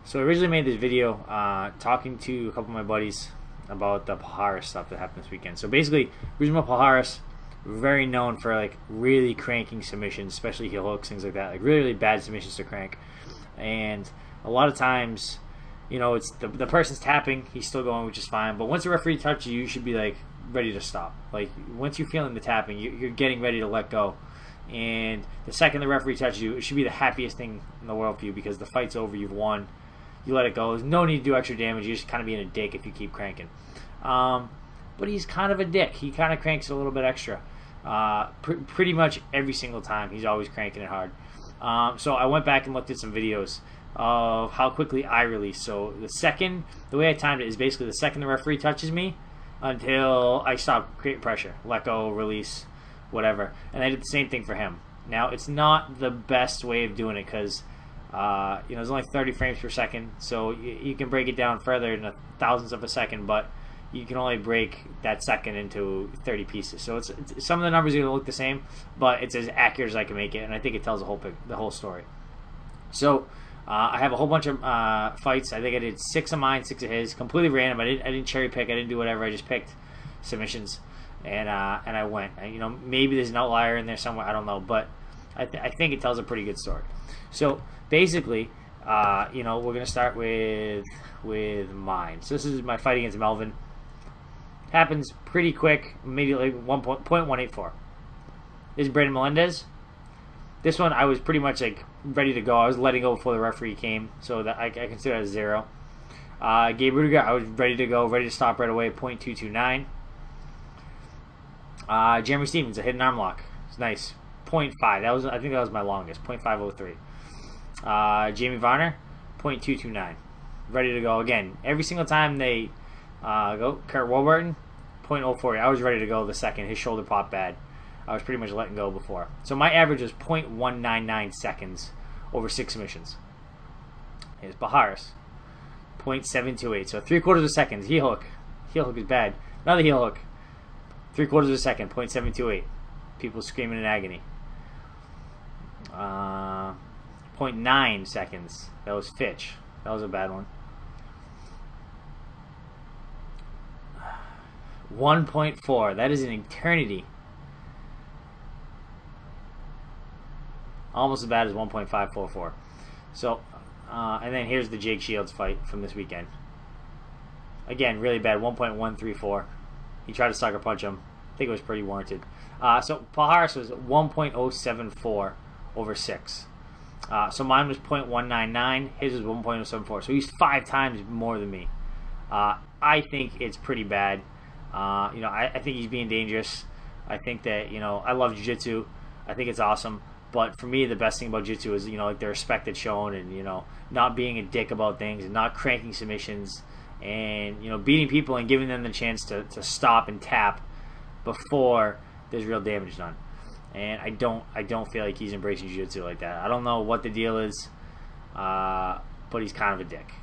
So I originally made this video talking to a couple of my buddies about the Palhares stuff that happened this weekend. So basically, Rousimar Palhares, very known for like really cranking submissions, especially heel hooks, things like that, like really, really bad submissions to crank. And a lot of times, you know, it's the person's tapping, he's still going, which is fine. But once the referee touches you, you should be like ready to stop. Like once you're feeling the tapping, you're getting ready to let go. And the second the referee touches you, it should be the happiest thing in the world for you because the fight's over, you've won. You let it go. There's no need to do extra damage. You're just kind of being a dick if you keep cranking. But he's kind of a dick. He kind of cranks a little bit extra. Pretty much every single time. He's always cranking it hard. So I went back and looked at some videos of how quickly I release. So the way I timed it is basically the second the referee touches me until I stop creating pressure. Let go, release, whatever. And I did the same thing for him. Now, it's not the best way of doing it because you know, there's only 30 frames per second, so you can break it down further in a thousandth of a second, but you can only break that second into 30 pieces. So it's some of the numbers are going to look the same, but it's as accurate as I can make it, and I think it tells the whole story. So I have a whole bunch of fights. I think I did 6 of mine, 6 of his, completely random. I didn't cherry pick. I didn't do whatever. I just picked submissions, and I went. You know, maybe there's an outlier in there somewhere. I don't know, but I think it tells a pretty good story. So basically, you know, we're gonna start with mine. So this is my fight against Melvin. Happens pretty quick, immediately. 1.184. This is Brandon Melendez. This one I was pretty much like ready to go. I was letting go before the referee came, so that I consider that a 0. Gabe Rudiger, I was ready to go, ready to stop right away. 0.229. Jeremy Stevens, a hidden arm lock. It's nice. 0.5. I think that was my longest. 0.503. Jamie Varner, 0.229. Ready to go again. Every single time they go. Kurt Warburton, 0.040. I was ready to go the second his shoulder popped bad. I was pretty much letting go before. So my average was 0.199 seconds over 6 submissions. Here's Palhares, 0.728. So 3/4 of a second. Heel hook. Heel hook is bad. Another heel hook. 3/4 of a second. 0.728. People screaming in agony. 0.9 seconds. That was Fitch. That was a bad one. 1.4. That is an eternity. Almost as bad as 1.544. So, and then here's the Jake Shields fight from this weekend. Again, really bad. 1.134. He tried to sucker punch him. I think it was pretty warranted. So Palhares was 1.074 over 6. So mine was 0.199. His was 1.074. So he's 5 times more than me. I think it's pretty bad. You know, I think he's being dangerous. I think that, you know, I love jiu-jitsu. I think it's awesome. But for me, the best thing about jiu-jitsu is, you know, like the respect that's shown and, you know, not being a dick about things and not cranking submissions and, you know, beating people and giving them the chance to stop and tap before there's real damage done. And I don't feel like he's embracing jiu-jitsu like that. I don't know what the deal is, but he's kind of a dick.